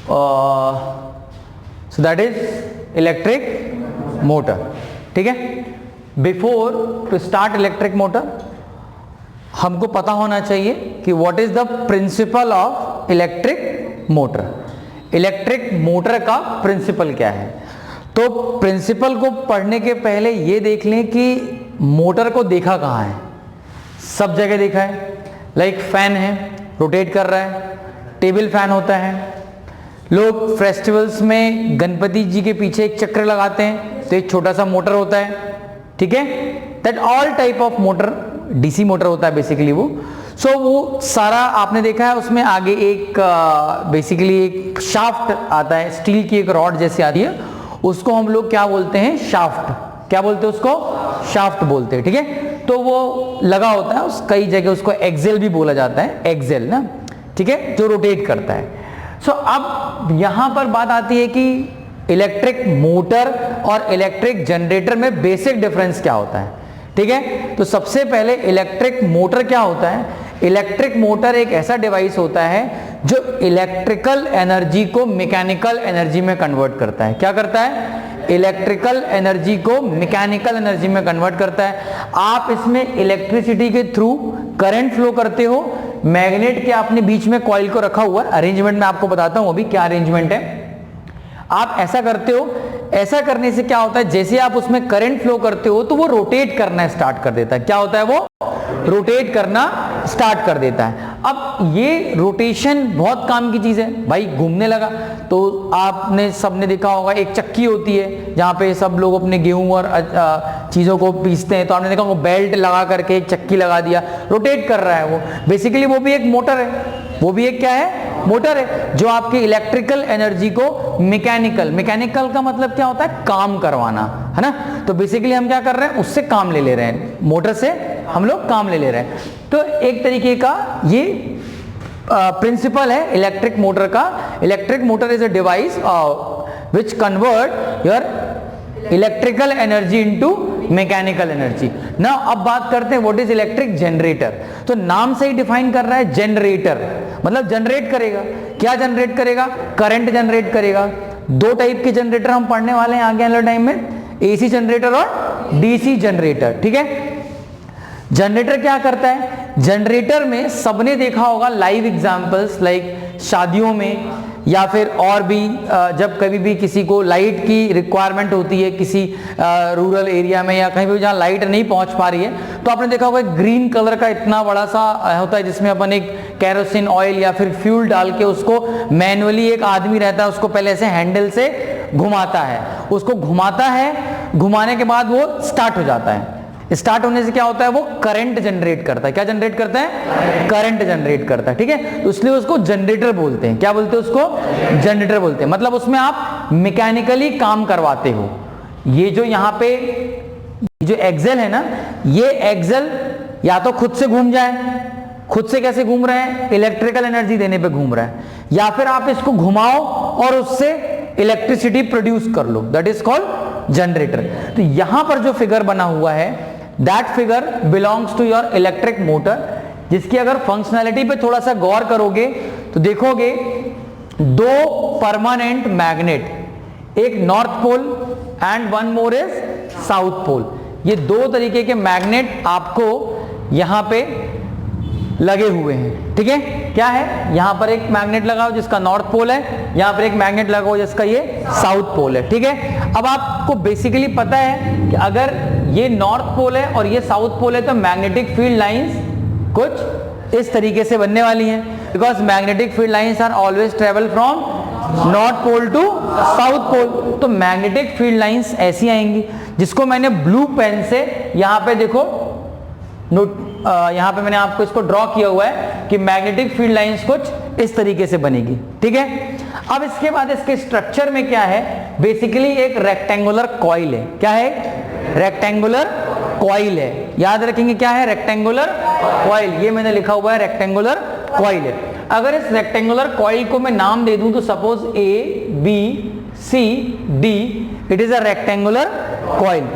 So that is electric motor. ठीक है, before to start electric motor हमको पता होना चाहिए कि what is the principle of electric motor. Electric motor का प्रिंसिपल क्या है? तो प्रिंसिपल को पढ़ने के पहले ये देख लें कि मोटर को देखा कहाँ है। सब जगह देखा है, लाइक फैन है, रोटेट कर रहा है, टेबल फैन होता है, लोग फेस्टिवल्स में गणपति जी के पीछे एक चक्र लगाते हैं तो एक छोटा सा मोटर होता है। ठीक है, that all type of motor, DC motor होता है बेसिकली वो। सो वो सारा आपने देखा है, उसमें आगे एक बेसिकली एक शाफ्ट आता है, स्टील की एक रॉड जैसी आती है, उसको हम लोग क्या बोलते हैं? शाफ्ट। क्या बोलते हैं उसको? शाफ्ट बोलते हैं। ठीक है, तो वो लगा होता है, उस कई जगह उसको एक्सेल भी बोला जाता है, एक्सेल ना। ठीक है, जो रोटेट करता है। सो अब यहां पर बात आती है कि इलेक्ट्रिक मोटर और इलेक्ट्रिक जनरेटर में बेसिक डिफरेंस क्या होता है। ठीक है, तो सबसे पहले इलेक्ट्रिक मोटर क्या होता है? इलेक्ट्रिक मोटर एक ऐसा डिवाइस होता है जो इलेक्ट्रिकल एनर्जी को मैकेनिकल एनर्जी में कन्वर्ट करता है। क्या करता है? इलेक्ट्रिकल एनर्जी को मैकेनिकल एनर्जी में कन्वर्ट करता है। आप इसमें इलेक्ट्रिसिटी के थ्रू करंट फ्लो करते हो। मैग्नेट के आपने बीच में कॉइल को रखा हुआ है, अरेंजमेंट में आपको बताता हूं अभी क्या अरेंजमेंट है। आप ऐसा करते हो, ऐसा करने से क्या होता है? जैसे आप उसमें करंट फ्लो करते हो तो वो रोटेट करना स्टार्ट कर देता है। क्या होता है? वो रोटेट करना स्टार्ट कर देता है। अब ये रोटेशन बहुत काम की चीज है भाई। घूमने लगा तो आपने सबने देखा होगा, एक चक्की होती है जहाँ पे सब लोग अपने गेहूं और चीज़ों को पीसते हैं, तो आपने देखा वो बेल्ट लगा करके एक चक्की लगा दिया, रोटेट कर रहा है वो। बेसिकली वो भी एक मोटर है, वो भी एक क्या है? मोटर है, जो आपकी इलेक्ट्रिकल एनर्जी को मैकेनिकल का मतलब क्या होता है? काम करवाना, है ना। तो बेसिकली हम क्या कर रहे हैं? उससे काम ले रहे हैं, मोटर से हम लोग काम ले रहे हैं। तो एक तरीके का ये प्रिंसिपल है इलेक्ट्रिक मोटर का। Electric motor is a device which convert your electrical energy into mechanical energy. ना अब बात करते हैं व्हाट इज इलेक्ट्रिक जनरेटर। तो नाम से ही डिफाइन कर रहा है, जनरेटर मतलब जनरेट करेगा। क्या जनरेट करेगा? करंट जनरेट करेगा। दो टाइप के जनरेटर हम पढ़ने वाले हैं आगे वाले टाइम में, एसी जनरेटर और डीसी जनरेटर। ठीक है, जनरेटर क्या करता है? जनरेटर में सबने देखा होगा लाइव एग्जांपल्स, लाइक शादियों में या फिर और भी जब कभी भी किसी को लाइट की रिक्वायरमेंट होती है किसी रूरल एरिया में या कहीं भी जहाँ लाइट नहीं पहुंच पा रही है, तो आपने देखा होगा ग्रीन कलर का इतना बड़ा सा होता है जिसमें अपन एक कैरोसिन ऑयल या फिर फ्यूल डाल के उसको मैनुअली, एक आदमी रहता है उसको पहले ऐसे हैंडल से घुमाता है, उसको घुमाता है, घुमाने के बाद वो स्टार्ट हो जाता है। स्टार्ट होने से क्या होता है? वो करंट जनरेट करता है। क्या जनरेट करता है? करंट जनरेट करता है। ठीक है, तो इसलिए उसको जनरेटर बोलते हैं। क्या बोलते हैं उसको? जनरेटर बोलते हैं। मतलब उसमें आप मैकेनिकली काम करवाते हो। ये जो यहाँ पे जो एक्सेल है ना, ये एक्सेल या तो खुद से घूम जाए, खुद से कैसे घूम रहे हैं? इलेक्ट्रिकल एनर्जी देने पे घूम रहा है, या फिर आप इसको घुमाओ और उससे इलेक्ट्रिसिटी प्रोड्यूस कर लो, दैट इज कॉल्ड जनरेटर। तो यहां पर जो फिगर बना हुआ है that figure belongs to your electric motor, जिसकी अगर फंक्शनैलिटी पे थोड़ा सा गौर करोगे तो देखोगे दो परमानेंट मैग्नेट, एक north pole and one more is south pole. ये दो तरीके के मैग्नेट आपको यहां पे लगे हुए हैं। ठीक है, क्या है? यहां पर एक मैग्नेट लगा हो जिसका नॉर्थ पोल है, यहां पर एक मैग्नेट लगा हो जिसका ये साउथ पोल है। ठीक है, अब आपको बेसिकली पता है कि अगर ये नॉर्थ पोल है और ये साउथ पोल है तो मैग्नेटिक फील्ड लाइंस कुछ इस तरीके से बनने वाली हैं, because magnetic field lines are always travel from north pole to south pole. तो मैग्नेटिक फील्ड लाइंस ऐसी आएंगी, जिसको मैंने ब्लू पेन से यहां पे देखो यहां पे मैंने आपको इसको ड्रॉ किया हुआ है कि मैग्नेटिक फील्ड लाइंस कुछ इस तरीके से बनेगी। ठीक है, अब इसके बाद इसके स्ट्रक्चर में क्या है? बेसिकली एक रेक्टेंगुलर कॉइल है। क्या है? रेक्टेंगुलर कॉइल है। याद रखेंगे क्या है? Rectangular coil. ये मैंने लिखा हुआ है रेक्टेंगुलर कॉइल है। अगर इस रेक्टेंगुलर कॉइल को मैं नाम दे दूं तो suppose A B C D, it is a rectangular coil.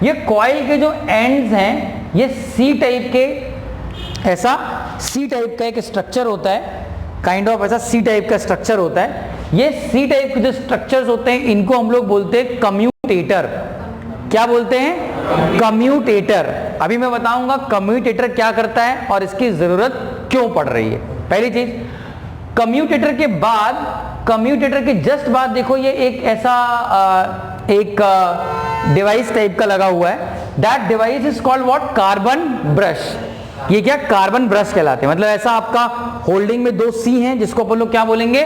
ये कॉइल के जो एंड्स हैं ये सी टाइप के, ऐसा सी टाइप का एक स्ट्रक्चर होता है, काइंड ऑफ ऐसा सी टाइप का स्ट्रक्चर होता है। ये सी टाइप के जो स्ट्रक्चर्स होते हैं इनको हम लोग बोलते हैं कम्यूटेटर। क्या बोलते हैं? कम्यूटेटर। अभी मैं बताऊंगा कम्यूटेटर क्या करता है और इसकी जरूरत क्यों पड़ रही है। पहली चीज, कम्यूटेटर के बाद, कम्यूटेटर के जस्ट बाद देखो ये एक ऐसा एक डिवाइस टाइप का लगा हुआ है। That device is called what? Carbon brush. ये क्या? कार्बन ब्रश कहलाते हैं। मतलब ऐसा आपका होल्डिंग में दो सी हैं जिसको अपन लोग क्या बोलेंगे?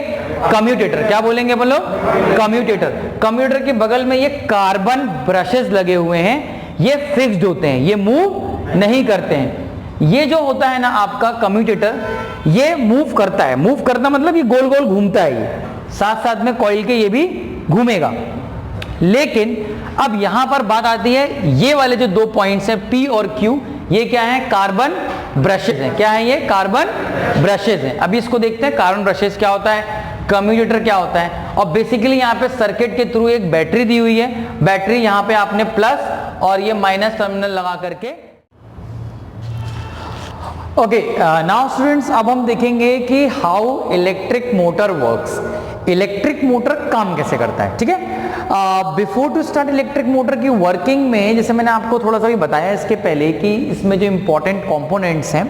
कम्यूटेटर। क्या बोलेंगे अपन लोग? कम्यूटेटर। कम्यूटेटर के बगल में ये कार्बन ब्रशेस लगे हुए हैं, ये फिक्स्ड होते हैं, ये मूव नहीं करते हैं। ये जो होता है ना आपका कम्यूटेटर, ये मूव करता है। मूव करता मतलब ये गोल गोल घूमता है, ये साथ साथ में कॉइल के ये भी घूमेगा। लेकिन अब यहां पर बात आती है, ये वाले जो दो पॉइंट्स हैं P और Q, ये क्या है? कार्बन ब्रशेस हैं। क्या है ये? कार्बन ब्रशेस हैं। अभी इसको देखते हैं कार्बन ब्रशेस क्या होता है, कम्यूटेटर क्या होता है। और बेसिकली यहाँ पे सर्किट के थ्रू एक बैटरी दी हुई है। बैटरी यहाँ पे आपने प्लस और ये माइनस टर्मिनल लगा करके। ओके, नाउ स्टूडेंट्स, अब हम देखेंगे कि how electric motor works. Electric motor काम कैसे करता है, ठीक है। Before to start electric motor की वर्किंग में, जैसे मैंने आपको थोड़ा सा भी बताया इसके पहले कि इसमें जो इंपॉर्टेंट कंपोनेंट्स हैं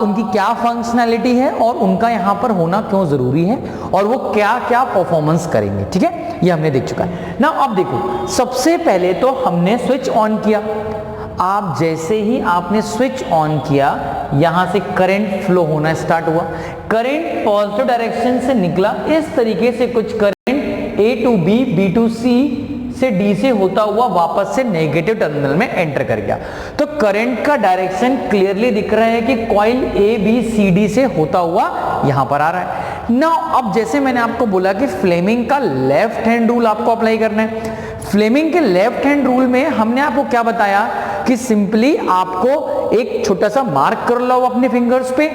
उनकी क्या फंक्शनैलिटी है और उनका यहाँ पर होना क्यों जरूरी है और वो क्या क्या परफॉर्मेंस करेंगे, ठीक है, ये हमने देख चुका है ना। अब देखो, सबसे पहले तो हमने स्विच ऑन किया। आप जैसे ही आपने स्विच ऑन किया, यहां से करंट फ्लो होना स्टार्ट हुआ। करंट पॉजिटिव डायरेक्शन से निकला, इस तरीके से कुछ current A to B, B to C से D से होता हुआ वापस से नेगेटिव टर्मिनल में एंटर कर गया। तो करंट का डायरेक्शन क्लियरली दिख रहा है कि coil A, B, C, D से होता हुआ यहां पर आ रहा है ना। अब जैसे मैंने आपको बोला कि फ्लेमिंग का लेफ्ट हैंड रूल आपको अप्लाई करना है। फ्लेमिंग के लेफ्ट हैंड रूल में हमने आपको क्या बताया कि सिंपली आपको एक छोटा सा मार्क कर लो अपने फिंगर्स पे,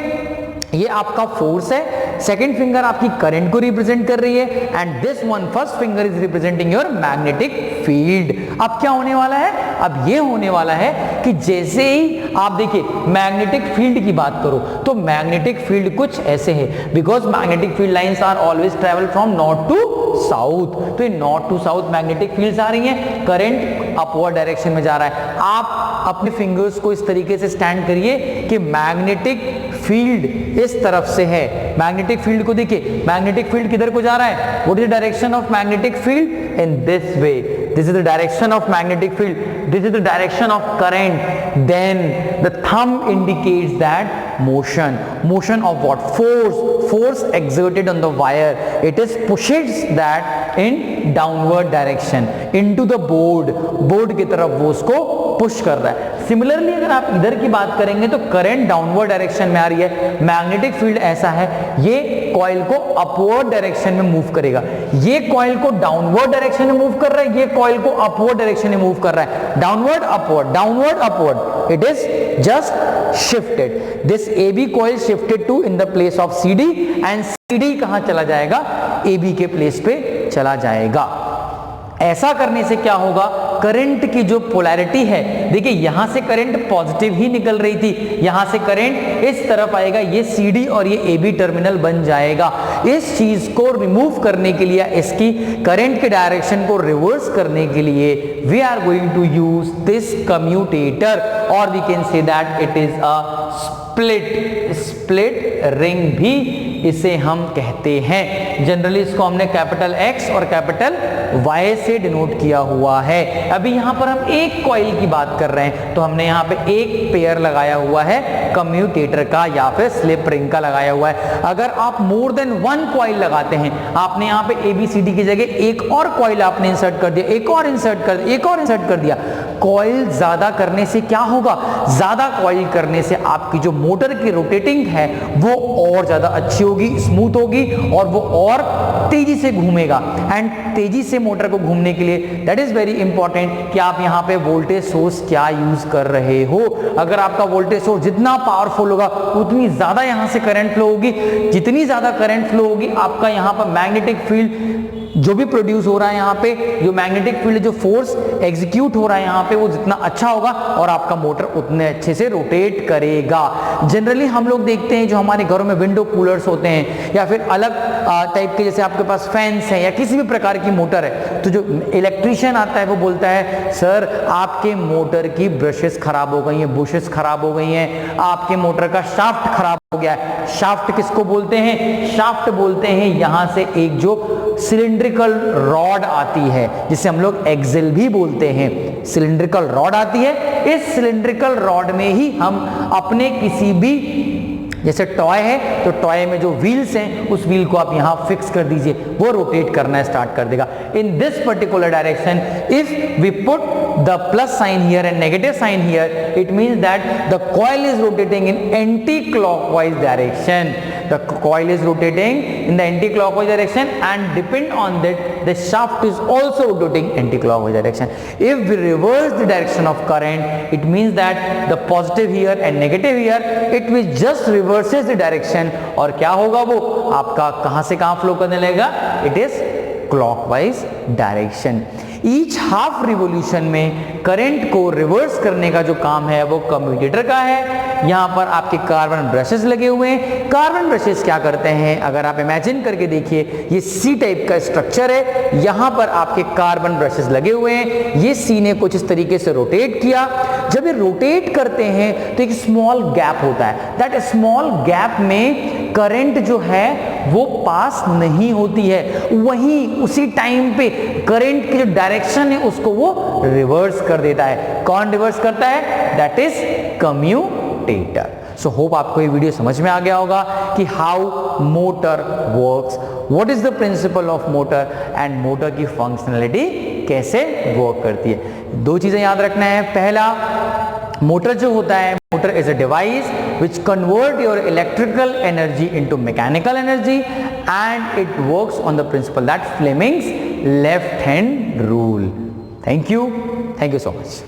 ये आपका फोर्स है, सेकंड फिंगर आपकी करंट को रिप्रेजेंट कर रही है, and this one first finger is representing your magnetic field. अब क्या होने वाला है? अब ये होने वाला है कि जैसे ही आप देखिए मैग्नेटिक फील्ड की बात करो तो मैग्नेटिक फील्ड कुछ ऐसे है, because magnetic field lines are always travel from north to south. तो ये north to south magnetic fields आ रही हैं, करंट अपवर्ड डायरेक्शन में जा रहा है। आप अपने फिंगर्स को इस तरीके से स्टैंड करिए कि मैग्नेटिक फील्ड इस तरफ से है। मैग्नेटिक फील्ड को देखिए, मैग्नेटिक फील्ड किधर को जा रहा है? What is the direction of magnetic field? In this way. This is the direction of magnetic field, this is the direction of current. Then the thumb indicates that motion, motion of what? Force exerted on the wire, it is pushes that in downward direction into the board की तरफ वो उसको push कर रहा है। Similarly अगर आप इधर की बात करेंगे तो करंट डाउनवर्ड डायरेक्शन में आ रही है, मैग्नेटिक फील्ड ऐसा है, ये कॉइल को अपवर्ड डायरेक्शन में मूव करेगा। ये कॉइल को डाउनवर्ड डायरेक्शन में मूव कर रहा है, ये कॉइल को अपवर्ड डायरेक्शन में मूव कर रहा है। Downward upward, downward upward, it is just shifted. This AB coil shifted to in the place of CD and CD कहां चला जाएगा? AB के प्लेस पे चला जाएगा। ऐसा करने से क्या होगा? करंट की जो पोलैरिटी है, देखिए यहां से करंट पॉजिटिव ही निकल रही थी, यहां से करंट इस तरफ आएगा, ये CD और ये AB टर्मिनल बन जाएगा। इस चीज को रिमूव करने के लिए, इसकी करंट के डायरेक्शन को रिवर्स करने के लिए we are going to use this commutator, और we can say that it is a split ring भी इसे हम कहते हैं। जनरली इसको हमने कैपिटल X और कैपिटल Y से डिनोट किया हुआ है। अभी यहां पर हम एक कॉइल की बात कर रहे हैं, तो हमने यहां पे एक पेयर लगाया हुआ है कम्यूटेटर का या फिर स्लिप रिंग का लगाया हुआ है। अगर आप मोर देन वन कॉइल लगाते हैं, आपने यहां पे ABCD की जगह एक और कॉइल आपने इंसर्ट कर दिया, एक और इंसर्ट कर दिया, एक और इंसर्ट कर दिया, कॉइल ज्यादा करने से क्या होगा? ज्यादा कॉइल करने से आपकी जो मोटर की रोटेटिंग है वो और ज्यादा अच्छी होगी, स्मूथ होगी और वो और तेजी से घूमेगा। एंड तेजी से मोटर को घूमने के लिए दैट इज वेरी इंपॉर्टेंट कि आप यहाँ पे वोल्टेज सोर्स क्या यूज कर रहे हो। अगर आपका वोल्टेज सोर्स जितना पावरफुल होगा उतनी ज्यादा यहाँ से करंट फ्लो होगी, जितनी ज्यादा करंट फ्लो होगी आपका यहाँ पर मैग्नेटिक फील्ड जो भी प्रोड्यूस हो रहा है यहाँ पे, जो मैग्नेटिक फील्ड, जो फोर्स एग्जीक्यूट हो रहा है यहाँ पे, वो जितना अच्छा होगा और आपका मोटर उतने अच्छे से रोटेट करेगा। जनरली हम लोग देखते हैं जो हमारे घरों में विंडो कूलर्स होते हैं या फिर अलग टाइप के, जैसे आपके पास फैंस हैं या किसी भी प्रकार की मोटर है, तो जो इलेक्ट्रीशियन आता है वो बोलता है सर आपके मोटर की ब्रशेस खराब हो गई हैं, बुशेस खराब हो गई हैं, आपके मोटर का शाफ्ट खराब हो गया है। शाफ्ट किसको बोलते हैं? शाफ्ट बोलते हैं यहां से एक जो सिलिंड्रिकल रॉड आती है, जिसे हम लोग एक्सेल भी बोलते हैं। सिलिंड्रिकल रॉड आती है, इस सिलिंड्रिकल रॉड में ही हम अपने किसी भी, जैसे टॉय है तो टॉय में जो व्हील्स हैं उस व्हील को आप यहां फिक्स कर दीजिए, वो रोटेट करना स्टार्ट कर देगा in this particular direction. If we put the plus sign here and negative sign here, it means that the coil is rotating in anticlockwise direction. The coil is rotating in the anti-clockwise direction, and depend on that the shaft is also rotating anti-clockwise direction. If we reverse the direction of current, it means that the positive here and negative here, it will just reverses the direction, और क्या होगा वो आपका कहां से कहां flow करने लगेगा? It is clockwise direction. Each half revolution में करंट को रिवर्स करने का जो काम है वो कम्यूटेटर का है। यहां पर आपके कार्बन ब्रशेस लगे हुए हैं। कार्बन ब्रशेस क्या करते हैं, अगर आप इमेजिन करके देखिए, ये सी टाइप का स्ट्रक्चर है, यहां पर आपके कार्बन ब्रशेस लगे हुए हैं। ये सी ने कुछ इस तरीके से रोटेट किया। जब ये रोटेट करते हैं तो एक स्मॉल गैप होता है। दैट स्मॉल गैप में करंट जो है वो पास नहीं होती है, वहीं उसी टाइम पे करंट की जो डायरेक्शन है उसको वो रिवर्स कर देता है। कौन रिवर्स करता है? That is commutator. So hope आपको ये वीडियो समझ में आ गया होगा कि how motor works, what is the principle of motor and motor की फंक्शनैलिटी कैसे वर्क करती है। दो चीजें याद रखना है। पहला, मोटर जो होता है, motor is a device which convert your electrical energy into mechanical energy, and it works on the principle that Fleming's left hand rule. Thank you so much.